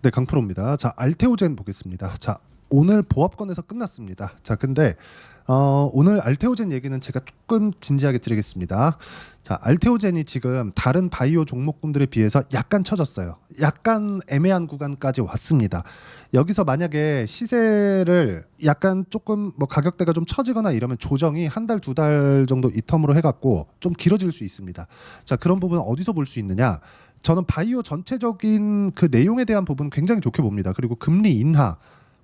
네, 강프로입니다. 자, 알테오젠 보겠습니다. 자, 오늘 보합권에서 끝났습니다. 자, 근데 오늘 알테오젠 얘기는 제가 조금 진지하게 드리겠습니다. 자, 알테오젠이 지금 다른 바이오 종목군들에 비해서 약간 처졌어요. 약간 애매한 구간까지 왔습니다. 여기서 만약에 시세를 약간 조금 뭐 가격대가 좀 처지거나 이러면 조정이 한 달, 두 달 정도 이 텀으로 해갖고 좀 길어질 수 있습니다. 자, 그런 부분은 어디서 볼 수 있느냐? 저는 바이오 전체적인 그 내용에 대한 부분 굉장히 좋게 봅니다. 그리고 금리 인하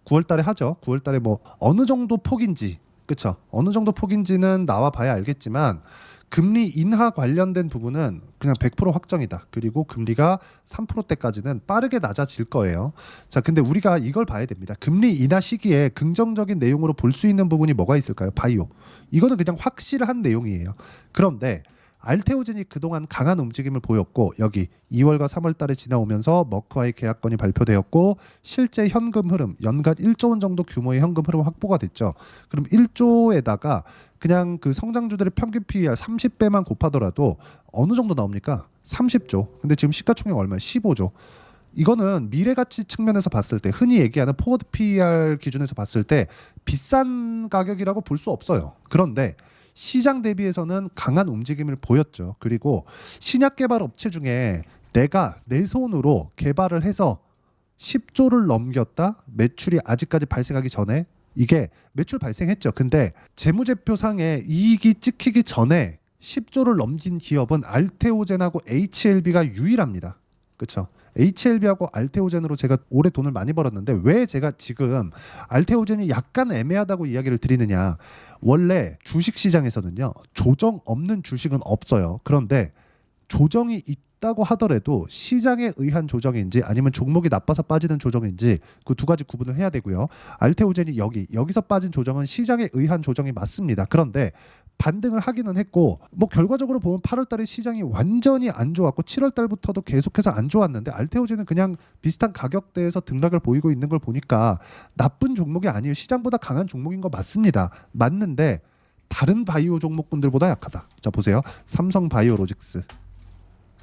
9월 달에 하죠. 9월 달에 뭐 어느 정도 폭인지, 그쵸? 어느 정도 폭인지는 나와 봐야 알겠지만 금리 인하 관련된 부분은 그냥 100% 확정이다. 그리고 금리가 3%대까지는 빠르게 낮아질 거예요. 자, 근데 우리가 이걸 봐야 됩니다. 금리 인하 시기에 긍정적인 내용으로 볼 수 있는 부분이 뭐가 있을까요? 바이오. 이거는 그냥 확실한 내용이에요. 그런데 알테오젠이 그동안 강한 움직임을 보였고, 여기 2월과 3월 달에 지나오면서 머크와의 계약건이 발표되었고, 실제 현금 흐름 연간 1조 원 정도 규모의 현금 흐름 확보가 됐죠. 그럼 1조에다가 그냥 그 성장주들의 평균 PER 30배만 곱하더라도 어느 정도 나옵니까? 30조. 근데 지금 시가총액 얼마예요? 15조. 이거는 미래 가치 측면에서 봤을 때, 흔히 얘기하는 포워드 PER 기준에서 봤을 때 비싼 가격이라고 볼 수 없어요. 그런데 시장 대비해서는 강한 움직임을 보였죠. 그리고 신약 개발 업체 중에 내가 내 손으로 개발을 해서 10조를 넘겼다? 매출이 아직까지 발생하기 전에. 이게 매출 발생했죠. 근데 재무제표상에 이익이 찍히기 전에 10조를 넘긴 기업은 알테오젠하고 HLB가 유일합니다. 그렇죠? HLB하고 알테오젠으로 제가 올해 돈을 많이 벌었는데, 왜 제가 지금 알테오젠이 약간 애매하다고 이야기를 드리느냐? 원래 주식시장에서는요, 조정 없는 주식은 없어요. 그런데 조정이 있다고 하더라도 시장에 의한 조정인지 아니면 종목이 나빠서 빠지는 조정인지 그 두 가지 구분을 해야 되고요. 알테오젠이 여기서 빠진 조정은 시장에 의한 조정이 맞습니다. 그런데 반등을 하기는 했고, 뭐 결과적으로 보면 8월 달에 시장이 완전히 안 좋았고 7월 달부터도 계속해서 안 좋았는데, 알테오젠은 그냥 비슷한 가격대에서 등락을 보이고 있는 걸 보니까 나쁜 종목이 아니에요. 시장보다 강한 종목인 거 맞습니다. 맞는데 다른 바이오 종목군들보다 약하다. 자, 보세요. 삼성바이오로직스,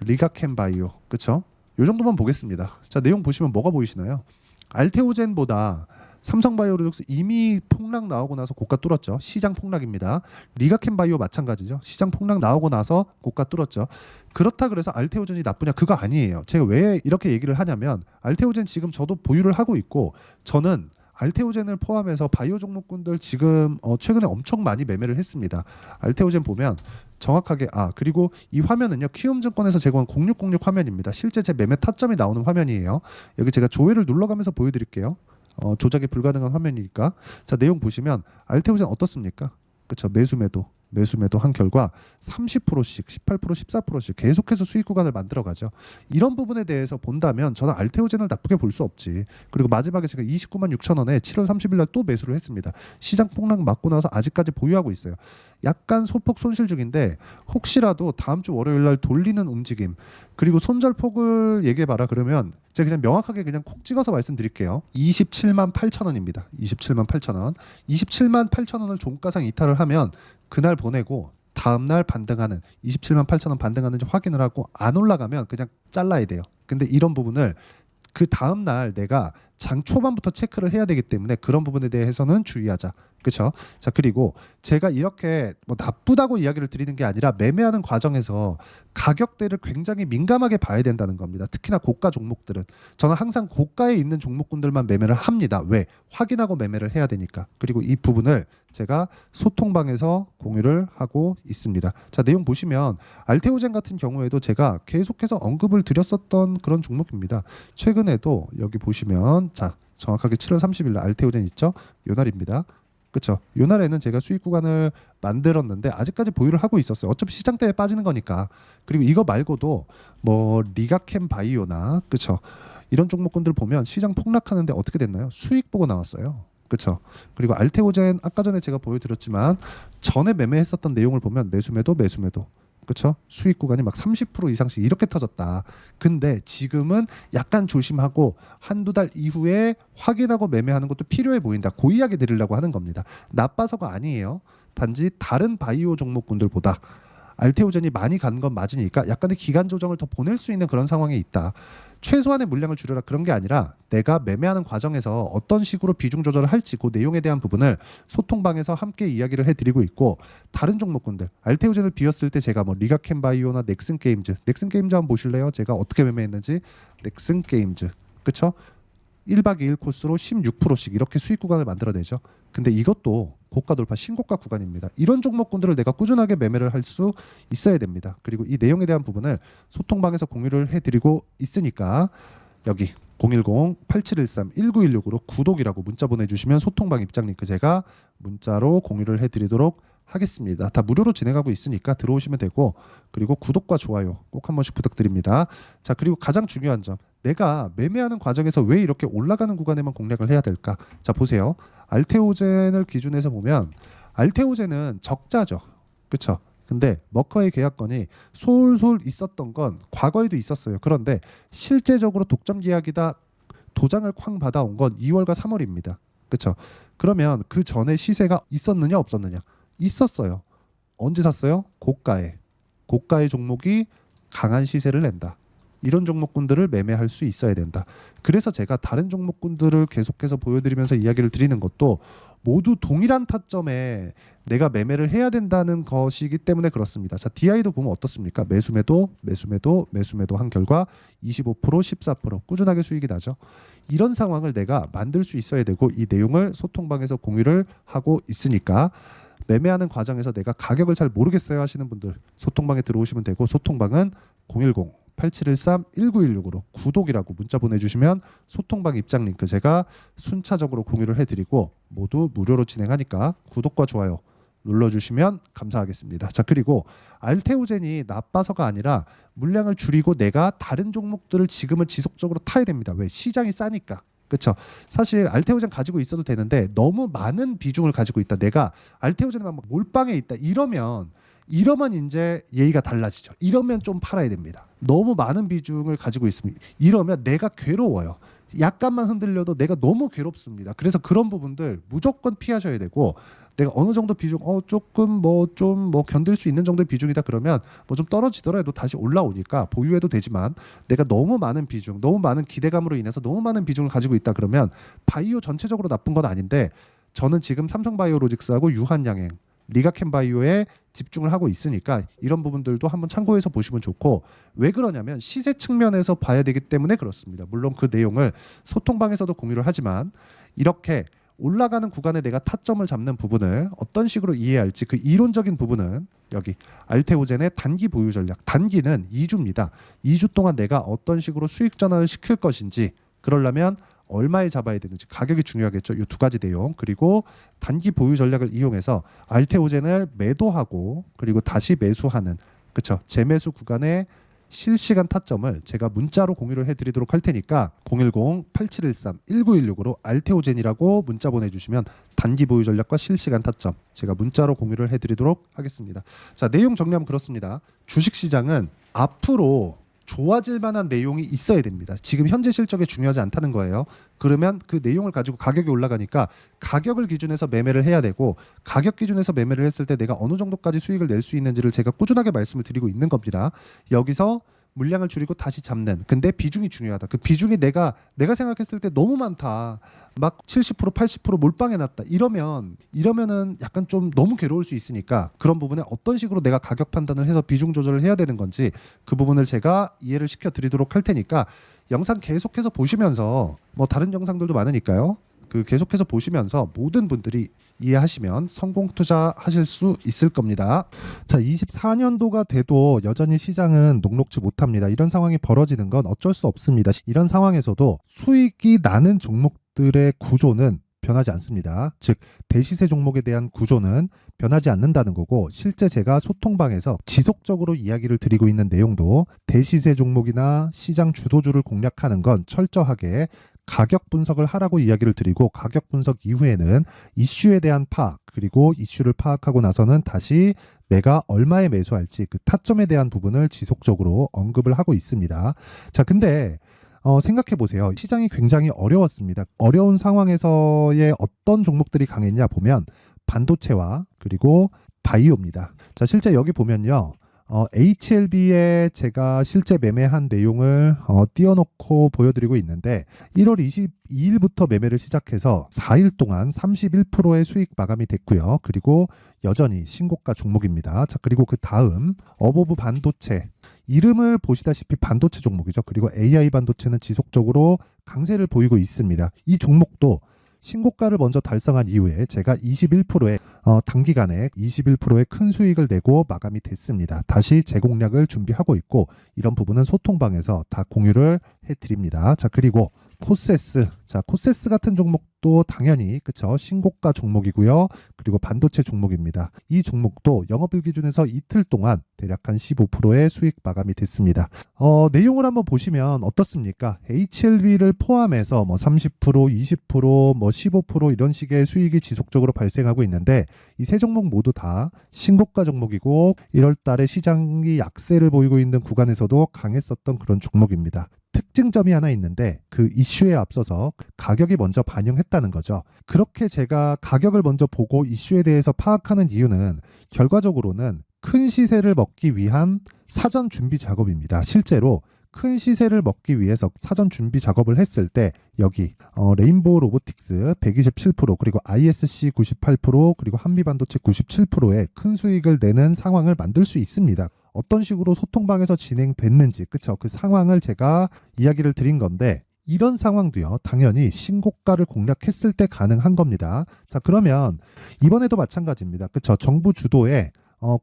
리가캠바이오, 그쵸? 요 정도만 보겠습니다. 자, 내용 보시면 뭐가 보이시나요? 알테오젠보다 삼성바이오로직스 이미 폭락 나오고 나서 고가 뚫었죠. 시장 폭락입니다. 리가캠바이오 마찬가지죠. 시장 폭락 나오고 나서 고가 뚫었죠. 그렇다 그래서 알테오젠이 나쁘냐? 그거 아니에요. 제가 왜 이렇게 얘기를 하냐면, 알테오젠 지금 저도 보유를 하고 있고, 저는 알테오젠을 포함해서 바이오 종목군들 지금 최근에 엄청 많이 매매를 했습니다. 알테오젠 보면 정확하게, 그리고 이 화면은요, 키움증권에서 제공한 0606 화면입니다. 실제 제 매매 타점이 나오는 화면이에요. 여기 제가 조회를 눌러가면서 보여드릴게요. 조작이 불가능한 화면이니까. 자, 내용 보시면 알테오젠 어떻습니까? 그쵸? 매수매도 한 결과 30%씩, 18%, 14%씩 계속해서 수익 구간을 만들어가죠. 이런 부분에 대해서 본다면 저는 알테오젠을 나쁘게 볼 수 없지. 그리고 마지막에 제가 29만 6천 원에 7월 30일 날 또 매수를 했습니다. 시장 폭락 맞고 나서 아직까지 보유하고 있어요. 약간 소폭 손실 중인데, 혹시라도 다음 주 월요일 날 돌리는 움직임, 그리고 손절폭을 얘기해봐라 그러면 제가 그냥 명확하게 그냥 콕 찍어서 말씀드릴게요. 27만 8천 원입니다. 27만 8천 원. 27만 8천 원을 종가상 이탈을 하면 그날 보내고 다음날 반등하는, 27만 8천 원 반등하는지 확인을 하고, 안 올라가면 그냥 잘라야 돼요. 근데 이런 부분을 그 다음날 내가 장 초반부터 체크를 해야 되기 때문에 그런 부분에 대해서는 주의하자. 그렇죠? 자, 그리고 제가 이렇게 뭐 나쁘다고 이야기를 드리는 게 아니라 매매하는 과정에서 가격대를 굉장히 민감하게 봐야 된다는 겁니다. 특히나 고가 종목들은 저는 항상 고가에 있는 종목군들만 매매를 합니다. 왜? 확인하고 매매를 해야 되니까. 그리고 이 부분을 제가 소통방에서 공유를 하고 있습니다. 자, 내용 보시면 알테오젠 같은 경우에도 제가 계속해서 언급을 드렸었던 그런 종목입니다. 최근에도 여기 보시면, 자, 정확하게 7월 30일 날 알테오젠 있죠? 요 날입니다. 그렇죠. 요 날에는 제가 수익 구간을 만들었는데 아직까지 보유를 하고 있었어요. 어차피 시장 때문에 빠지는 거니까. 그리고 이거 말고도 뭐 리가캠 바이오나, 그렇죠, 이런 종목군들 보면 시장 폭락하는데 어떻게 됐나요? 수익 보고 나왔어요. 그렇죠. 그리고 알테오젠 아까 전에 제가 보여드렸지만 전에 매매했었던 내용을 보면 매수매도, 그렇죠? 수익 구간이 막 30% 이상씩 이렇게 터졌다. 근데 지금은 약간 조심하고 한두 달 이후에 확인하고 매매하는 것도 필요해 보인다. 그 이야기 드리려고 하는 겁니다. 나빠서가 아니에요. 단지 다른 바이오 종목군들보다 알테오젠이 많이 간 건 맞으니까 약간의 기간 조정을 더 보낼 수 있는 그런 상황에 있다. 최소한의 물량을 줄여라 그런 게 아니라 내가 매매하는 과정에서 어떤 식으로 비중 조절을 할지 그 내용에 대한 부분을 소통방에서 함께 이야기를 해드리고 있고, 다른 종목군들 알테오젠을 비웠을 때 제가 뭐 리가캔바이오나 넥슨게임즈 한번 보실래요? 제가 어떻게 매매했는지. 넥슨게임즈 그쵸? 1박 2일 코스로 16%씩 이렇게 수익 구간을 만들어내죠. 근데 이것도 고가 돌파 신고가 구간입니다. 이런 종목군들을 내가 꾸준하게 매매를 할 수 있어야 됩니다. 그리고 이 내용에 대한 부분을 소통방에서 공유를 해드리고 있으니까 여기 010-8713-1916으로 구독이라고 문자 보내주시면 소통방 입장 링크 제가 문자로 공유를 해드리도록 하겠습니다. 다 무료로 진행하고 있으니까 들어오시면 되고, 그리고 구독과 좋아요 꼭 한 번씩 부탁드립니다. 자, 그리고 가장 중요한 점, 내가 매매하는 과정에서 왜 이렇게 올라가는 구간에만 공략을 해야 될까? 자, 보세요. 알테오젠을 기준해서 보면 알테오젠은 적자죠. 그쵸? 근데 머커의 계약건이 솔솔 있었던 건 과거에도 있었어요. 그런데 실제적으로 독점 계약이다 도장을 쾅 받아온 건 2월과 3월입니다. 그쵸? 그러면 그 전에 시세가 있었느냐 없었느냐? 있었어요. 언제 샀어요? 고가의 종목이 강한 시세를 낸다. 이런 종목군들을 매매할 수 있어야 된다. 그래서 제가 다른 종목군들을 계속해서 보여드리면서 이야기를 드리는 것도 모두 동일한 타점에 내가 매매를 해야 된다는 것이기 때문에 그렇습니다. 자, DI도 보면 어떻습니까? 매수매도 한 결과 25%, 14% 꾸준하게 수익이 나죠. 이런 상황을 내가 만들 수 있어야 되고, 이 내용을 소통방에서 공유를 하고 있으니까 매매하는 과정에서 내가 가격을 잘 모르겠어요 하시는 분들 소통방에 들어오시면 되고, 소통방은 010-8713-1916으로 구독이라고 문자 보내주시면 소통방 입장 링크 제가 순차적으로 공유를 해드리고 모두 무료로 진행하니까 구독과 좋아요 눌러주시면 감사하겠습니다. 자, 그리고 알테오젠이 나빠서가 아니라 물량을 줄이고 내가 다른 종목들을 지금은 지속적으로 타야 됩니다. 왜? 시장이 싸니까. 그렇죠. 사실 알테오젠 가지고 있어도 되는데 너무 많은 비중을 가지고 있다. 내가 알테오젠만 몰빵에 있다. 이러면 이제 예의가 달라지죠. 이러면 좀 팔아야 됩니다. 너무 많은 비중을 가지고 있습니다. 이러면 내가 괴로워요. 약간만 흔들려도 내가 너무 괴롭습니다. 그래서 그런 부분들 무조건 피하셔야 되고, 내가 어느 정도 비중 조금 좀 견딜 수 있는 정도의 비중이다 그러면 뭐 좀 떨어지더라도 다시 올라오니까 보유해도 되지만, 내가 너무 많은 비중, 너무 많은 기대감으로 인해서 너무 많은 비중을 가지고 있다 그러면 바이오 전체적으로 나쁜 건 아닌데, 저는 지금 삼성바이오로직스하고 유한양행, 리가캔바이오에 집중을 하고 있으니까 이런 부분들도 한번 참고해서 보시면 좋고, 왜 그러냐면 시세 측면에서 봐야 되기 때문에 그렇습니다. 물론 그 내용을 소통방에서도 공유를 하지만 이렇게 올라가는 구간에 내가 타점을 잡는 부분을 어떤 식으로 이해할지 그 이론적인 부분은 여기 알테오젠의 단기 보유 전략, 단기는 2주입니다. 2주 동안 내가 어떤 식으로 수익 전환을 시킬 것인지, 그러려면 얼마에 잡아야 되는지 가격이 중요하겠죠. 이 두 가지 내용, 그리고 단기 보유 전략을 이용해서 알테오젠을 매도하고 그리고 다시 매수하는, 그쵸, 재매수 구간의 실시간 타점을 제가 문자로 공유를 해드리도록 할 테니까 010-8713-1916으로 알테오젠이라고 문자 보내주시면 단기 보유 전략과 실시간 타점 제가 문자로 공유를 해드리도록 하겠습니다. 자, 내용 정리하면 그렇습니다. 주식시장은 앞으로 좋아질 만한 내용이 있어야 됩니다. 지금 현재 실적에 중요하지 않다는 거예요. 그러면 그 내용을 가지고 가격이 올라가니까 가격을 기준해서 매매를 해야 되고, 가격 기준에서 매매를 했을 때 내가 어느 정도까지 수익을 낼 수 있는지를 제가 꾸준하게 말씀을 드리고 있는 겁니다. 여기서 물량을 줄이고 다시 잡는, 근데 비중이 중요하다. 그 비중이 내가 생각했을 때 너무 많다. 막 70% 80% 몰빵해 놨다. 이러면은 약간 좀 너무 괴로울 수 있으니까 그런 부분에 어떤 식으로 내가 가격 판단을 해서 비중 조절을 해야 되는 건지 그 부분을 제가 이해를 시켜 드리도록 할 테니까 영상 계속해서 보시면서, 뭐 다른 영상들도 많으니까요. 그 계속해서 보시면서 모든 분들이 이해하시면 성공 투자하실 수 있을 겁니다. 자, 24년도가 돼도 여전히 시장은 녹록지 못합니다. 이런 상황이 벌어지는 건 어쩔 수 없습니다. 이런 상황에서도 수익이 나는 종목들의 구조는 변하지 않습니다. 즉 대시세 종목에 대한 구조는 변하지 않는다는 거고, 실제 제가 소통방에서 지속적으로 이야기를 드리고 있는 내용도 대시세 종목이나 시장 주도주를 공략하는 건 철저하게 가격 분석을 하라고 이야기를 드리고, 가격 분석 이후에는 이슈에 대한 파악, 그리고 이슈를 파악하고 나서는 다시 내가 얼마에 매수할지 그 타점에 대한 부분을 지속적으로 언급을 하고 있습니다. 자, 근데 생각해 보세요. 시장이 굉장히 어려웠습니다. 어려운 상황에서의 어떤 종목들이 강했냐 보면 반도체와 그리고 바이오입니다. 자, 실제 여기 보면요. HLB에 제가 실제 매매한 내용을 띄워놓고 보여드리고 있는데 1월 22일부터 매매를 시작해서 4일 동안 31%의 수익 마감이 됐고요. 그리고 여전히 신고가 종목입니다. 자, 그리고 그 다음 어보브 반도체, 이름을 보시다시피 반도체 종목이죠. 그리고 AI 반도체는 지속적으로 강세를 보이고 있습니다. 이 종목도 신고가를 먼저 달성한 이후에 제가 21%의 단기간에 21%의 큰 수익을 내고 마감이 됐습니다. 다시 재공략을 준비하고 있고 이런 부분은 소통방에서 다 공유를 해드립니다. 자, 그리고 코세스, 자, 코세스 같은 종목도 당연히 그쵸, 신고가 종목이고요. 그리고 반도체 종목입니다. 이 종목도 영업일 기준에서 이틀 동안 대략 한 15%의 수익 마감이 됐습니다. 내용을 한번 보시면 어떻습니까? HLB를 포함해서 뭐 30%, 20%, 뭐 15% 이런 식의 수익이 지속적으로 발생하고 있는데 이 세 종목 모두 다 신고가 종목이고 1월 달에 시장이 약세를 보이고 있는 구간에서도 강했었던 그런 종목입니다. 특징점이 하나 있는데 그 이슈에 앞서서 가격이 먼저 반영했다는 거죠. 그렇게 제가 가격을 먼저 보고 이슈에 대해서 파악하는 이유는 결과적으로는 큰 시세를 먹기 위한 사전 준비 작업입니다. 실제로 큰 시세를 먹기 위해서 사전 준비 작업을 했을 때 여기 레인보우 로보틱스 127% 그리고 ISC 98% 그리고 한미반도체 97%의 큰 수익을 내는 상황을 만들 수 있습니다. 어떤 식으로 소통방에서 진행됐는지 그쵸, 그 상황을 제가 이야기를 드린 건데 이런 상황도요 당연히 신고가를 공략했을 때 가능한 겁니다. 자, 그러면 이번에도 마찬가지입니다. 그쵸, 정부 주도의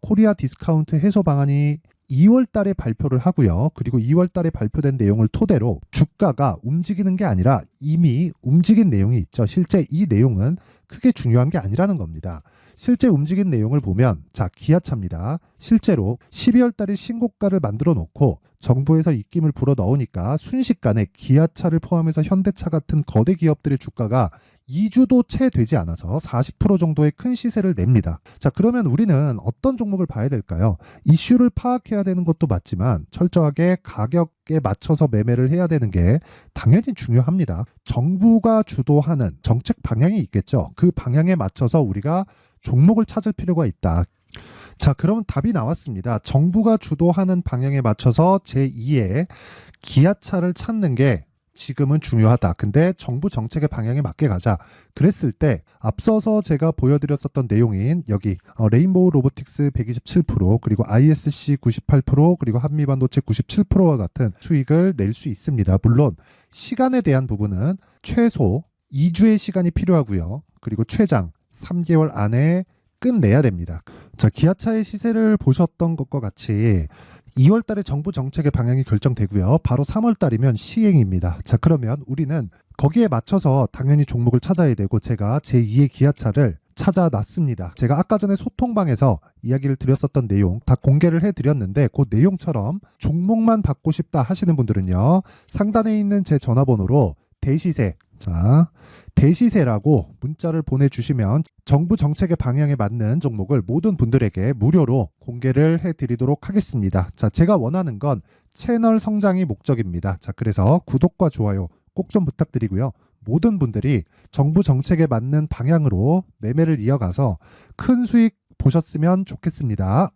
코리아 디스카운트 해소 방안이 2월 달에 발표를 하고요. 그리고 2월 달에 발표된 내용을 토대로 주가가 움직이는 게 아니라 이미 움직인 내용이 있죠. 실제 이 내용은 크게 중요한 게 아니라는 겁니다. 실제 움직인 내용을 보면 자, 기아차입니다. 실제로 12월 달에 신고가를 만들어 놓고 정부에서 입김을 불어 넣으니까 순식간에 기아차를 포함해서 현대차 같은 거대 기업들의 주가가 2주도 채 되지 않아서 40% 정도의 큰 시세를 냅니다. 자, 그러면 우리는 어떤 종목을 봐야 될까요? 이슈를 파악해야 되는 것도 맞지만 철저하게 가격에 맞춰서 매매를 해야 되는 게 당연히 중요합니다. 정부가 주도하는 정책 방향이 있겠죠. 그 방향에 맞춰서 우리가 종목을 찾을 필요가 있다. 자, 그러면 답이 나왔습니다. 정부가 주도하는 방향에 맞춰서 제2의 기아차를 찾는 게 지금은 중요하다. 근데 정부 정책의 방향에 맞게 가자. 그랬을 때 앞서서 제가 보여드렸었던 내용인 여기 레인보우 로보틱스 127% 그리고 ISC 98% 그리고 한미반도체 97%와 같은 수익을 낼 수 있습니다. 물론 시간에 대한 부분은 최소 2주의 시간이 필요하고요. 그리고 최장 3개월 안에 끝내야 됩니다. 자, 기아차의 시세를 보셨던 것과 같이 2월 달에 정부 정책의 방향이 결정되고요. 바로 3월 달이면 시행입니다. 자, 그러면 우리는 거기에 맞춰서 당연히 종목을 찾아야 되고 제가 제2의 기아차를 찾아놨습니다. 제가 아까 전에 소통방에서 이야기를 드렸었던 내용 다 공개를 해드렸는데 그 내용처럼 종목만 받고 싶다 하시는 분들은요. 상단에 있는 제 전화번호로 대시세, 자, 대시세라고 문자를 보내주시면 정부 정책의 방향에 맞는 종목을 모든 분들에게 무료로 공개를 해드리도록 하겠습니다. 자, 제가 원하는 건 채널 성장이 목적입니다. 자, 그래서 구독과 좋아요 꼭 좀 부탁드리고요. 모든 분들이 정부 정책에 맞는 방향으로 매매를 이어가서 큰 수익 보셨으면 좋겠습니다.